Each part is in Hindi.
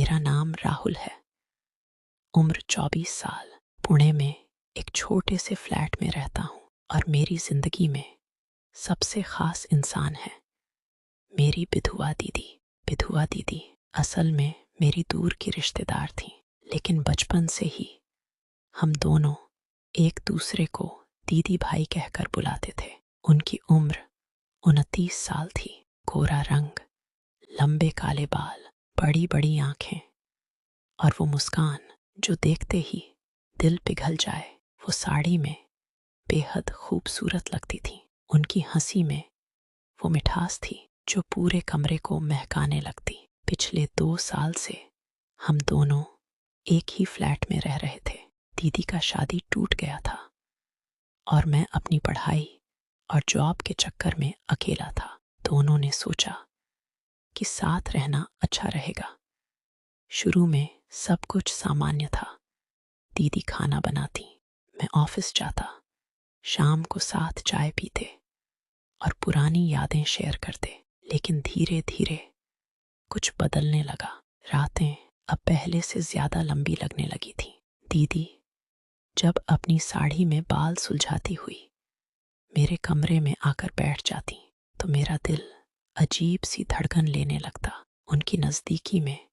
मेरा नाम राहुल है। उम्र 24 साल। पुणे में एक छोटे से फ्लैट में रहता हूँ और मेरी जिंदगी में सबसे खास इंसान है मेरी विधवा दीदी। विधवा दीदी असल में मेरी दूर की रिश्तेदार थी, लेकिन बचपन से ही हम दोनों एक दूसरे को दीदी भाई कहकर बुलाते थे। उनकी उम्र 29 साल थी। गोरा रंग, लंबे काले बाल, बड़ी बड़ी आंखें और वो मुस्कान जो देखते ही दिल पिघल जाए। वो साड़ी में बेहद खूबसूरत लगती थी। उनकी हंसी में वो मिठास थी जो पूरे कमरे को महकाने लगती। पिछले 2 साल से हम दोनों एक ही फ्लैट में रह रहे थे। दीदी का शादी टूट गया था और मैं अपनी पढ़ाई और जॉब के चक्कर में अकेला था। दोनों ने सोचा कि साथ रहना अच्छा रहेगा। शुरू में सब कुछ सामान्य था। दीदी खाना बनाती, मैं ऑफिस जाता, शाम को साथ चाय पीते और पुरानी यादें शेयर करते। लेकिन धीरे धीरे कुछ बदलने लगा। रातें अब पहले से ज्यादा लंबी लगने लगी थी। दीदी जब अपनी साड़ी में बाल सुलझाती हुई मेरे कमरे में आकर बैठ जाती तो मेरा दिल अजीब सी धड़कन लेने लगता। उनकी नज़दीकी में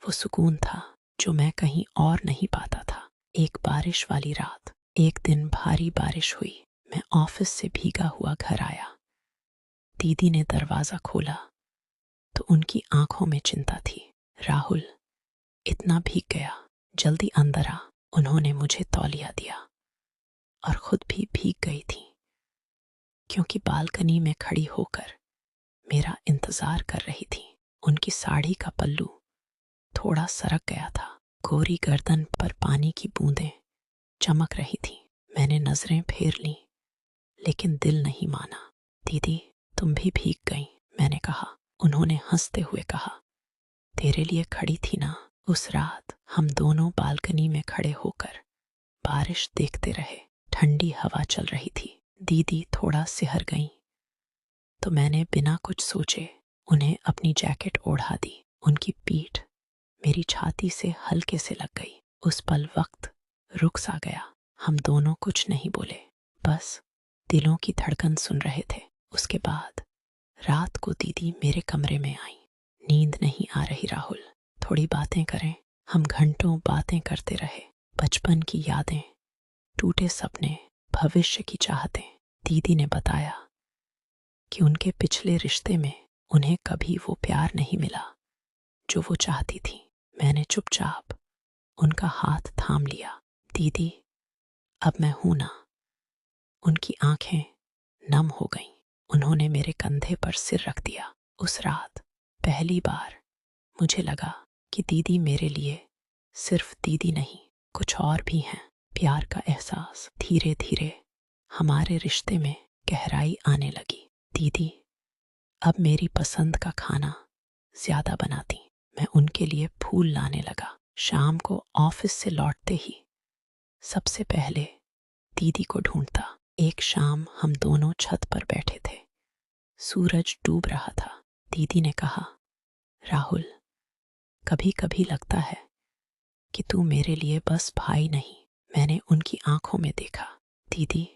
वो सुकून था जो मैं कहीं और नहीं पाता था। एक बारिश वाली रात, एक दिन भारी बारिश हुई। मैं ऑफिस से भीगा हुआ घर आया। दीदी ने दरवाज़ा खोला तो उनकी आंखों में चिंता थी। राहुल, इतना भीग गया, जल्दी अंदर आ। उन्होंने मुझे तौलिया दिया और खुद भी भीग गई थी, क्योंकि बालकनी में खड़ी होकर मेरा इंतजार कर रही थी। उनकी साड़ी का पल्लू थोड़ा सरक गया था। गोरी गर्दन पर पानी की बूंदें चमक रही थी। मैंने नजरें फेर लीं, लेकिन दिल नहीं माना। दीदी, तुम भी भीग गई, मैंने कहा। उन्होंने हंसते हुए कहा, तेरे लिए खड़ी थी ना। उस रात हम दोनों बालकनी में खड़े होकर बारिश देखते रहे। ठंडी हवा चल रही थी। दीदी थोड़ा सिहर गईं तो मैंने बिना कुछ सोचे उन्हें अपनी जैकेट ओढ़ा दी। उनकी पीठ मेरी छाती से हल्के से लग गई। उस पल वक्त रुक सा गया। हम दोनों कुछ नहीं बोले, बस दिलों की धड़कन सुन रहे थे। उसके बाद रात को दीदी मेरे कमरे में आई। नींद नहीं आ रही राहुल, थोड़ी बातें करें। हम घंटों बातें करते रहे। बचपन की यादें, टूटे सपने, भविष्य की चाहतें। दीदी ने बताया कि उनके पिछले रिश्ते में उन्हें कभी वो प्यार नहीं मिला जो वो चाहती थी। मैंने चुपचाप उनका हाथ थाम लिया। दीदी, अब मैं हूं ना। उनकी आंखें नम हो गईं। उन्होंने मेरे कंधे पर सिर रख दिया। उस रात पहली बार मुझे लगा कि दीदी मेरे लिए सिर्फ दीदी नहीं, कुछ और भी हैं। प्यार का एहसास। धीरे धीरे हमारे रिश्ते में गहराई आने लगी। दीदी अब मेरी पसंद का खाना ज्यादा बनाती। मैं उनके लिए फूल लाने लगा। शाम को ऑफिस से लौटते ही सबसे पहले दीदी को ढूंढता। एक शाम हम दोनों छत पर बैठे थे। सूरज डूब रहा था। दीदी ने कहा, राहुल, कभी कभी लगता है कि तू मेरे लिए बस भाई नहीं। मैंने उनकी आंखों में देखा। दीदी,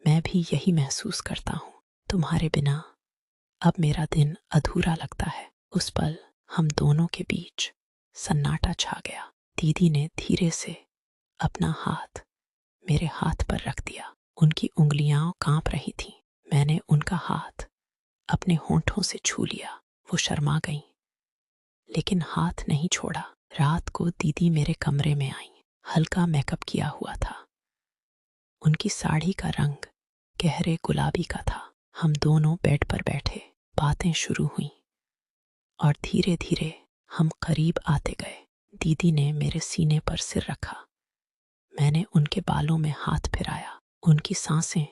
मैं भी यही महसूस करता हूँ। तुम्हारे बिना अब मेरा दिन अधूरा लगता है। उस पल हम दोनों के बीच सन्नाटा छा गया। दीदी ने धीरे से अपना हाथ मेरे हाथ पर रख दिया। उनकी उंगलियां कांप रही थीं। मैंने उनका हाथ अपने होंठों से छू लिया। वो शर्मा गईं, लेकिन हाथ नहीं छोड़ा। रात को दीदी मेरे कमरे में आईं। हल्का मेकअप किया हुआ था। उनकी साड़ी का रंग गहरे गुलाबी का था। हम दोनों बेड पर बैठे, बातें शुरू हुईं और धीरे धीरे हम करीब आते गए। दीदी ने मेरे सीने पर सिर रखा। मैंने उनके बालों में हाथ फिराया। उनकी सांसें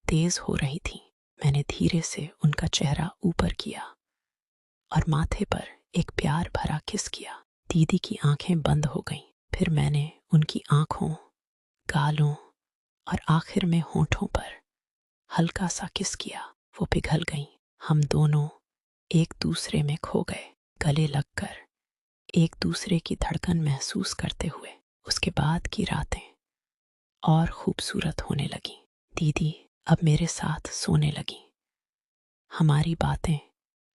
तेज हो रही थीं। मैंने धीरे से उनका चेहरा ऊपर किया और माथे पर एक प्यार भरा किस किया। दीदी की आंखें बंद हो गईं। फिर मैंने उनकी आंखों, गालों और आखिर में होंठों पर हल्का सा किस किया। वो पिघल गईं। हम दोनों एक दूसरे में खो गए। गले लगकर एक दूसरे की धड़कन महसूस करते हुए। उसके बाद की रातें और खूबसूरत होने लगीं। दीदी अब मेरे साथ सोने लगीं। हमारी बातें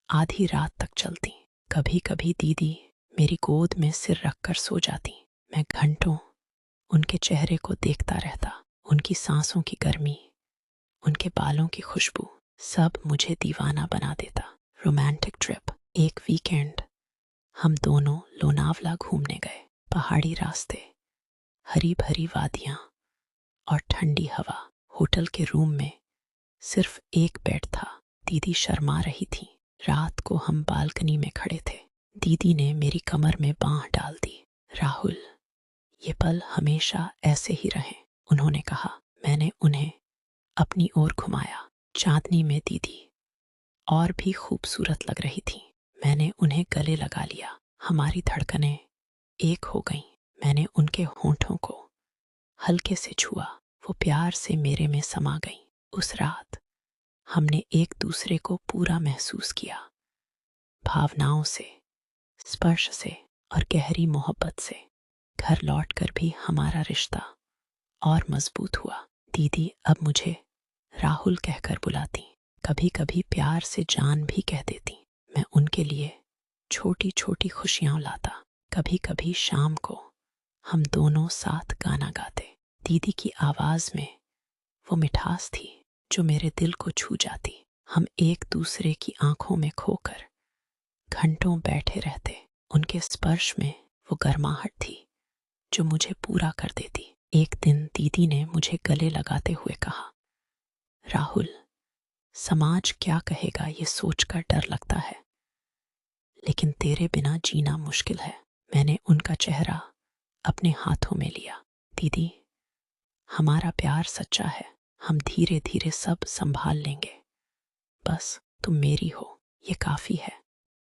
आधी रात तक चलती। कभी कभी दीदी मेरी गोद में सिर रखकर सो जाती। मैं घंटों उनके चेहरे को देखता रहता। उनकी सांसों की गर्मी, उनके बालों की खुशबू, सब मुझे दीवाना बना देता। Romantic trip. एक वीकेंड हम दोनों लोनावला घूमने गए। पहाड़ी रास्ते, हरी भरी वादियां और ठंडी हवा। होटल के रूम में सिर्फ एक बेड था। दीदी शर्मा रही थी। रात को हम बालकनी में खड़े थे। दीदी ने मेरी कमर में बांह डाल दी। राहुल, ये पल हमेशा ऐसे ही रहें, उन्होंने कहा। मैंने उन्हें अपनी ओर घुमाया। चांदनी में दीदी और भी खूबसूरत लग रही थी। मैंने उन्हें गले लगा लिया। हमारी धड़कनें एक हो गईं। मैंने उनके होंठों को हल्के से छुआ। वो प्यार से मेरे में समा गईं। उस रात हमने एक दूसरे को पूरा महसूस किया, भावनाओं से, स्पर्श से और गहरी मोहब्बत से। घर लौटकर भी हमारा रिश्ता और मजबूत हुआ। दीदी अब मुझे राहुल कहकर बुलाती। कभी कभी प्यार से जान भी कह देती। मैं उनके लिए छोटी छोटी खुशियां लाता। कभी कभी शाम को हम दोनों साथ गाना गाते। दीदी की आवाज में वो मिठास थी जो मेरे दिल को छू जाती। हम एक दूसरे की आंखों में खोकर घंटों बैठे रहते। उनके स्पर्श में वो गर्माहट थी जो मुझे पूरा कर देती। एक दिन दीदी ने मुझे गले लगाते हुए कहा, राहुल, समाज क्या कहेगा ये सोचकर डर लगता है, लेकिन तेरे बिना जीना मुश्किल है। मैंने उनका चेहरा अपने हाथों में लिया। दीदी, हमारा प्यार सच्चा है। हम धीरे धीरे सब संभाल लेंगे। बस तुम मेरी हो, ये काफी है।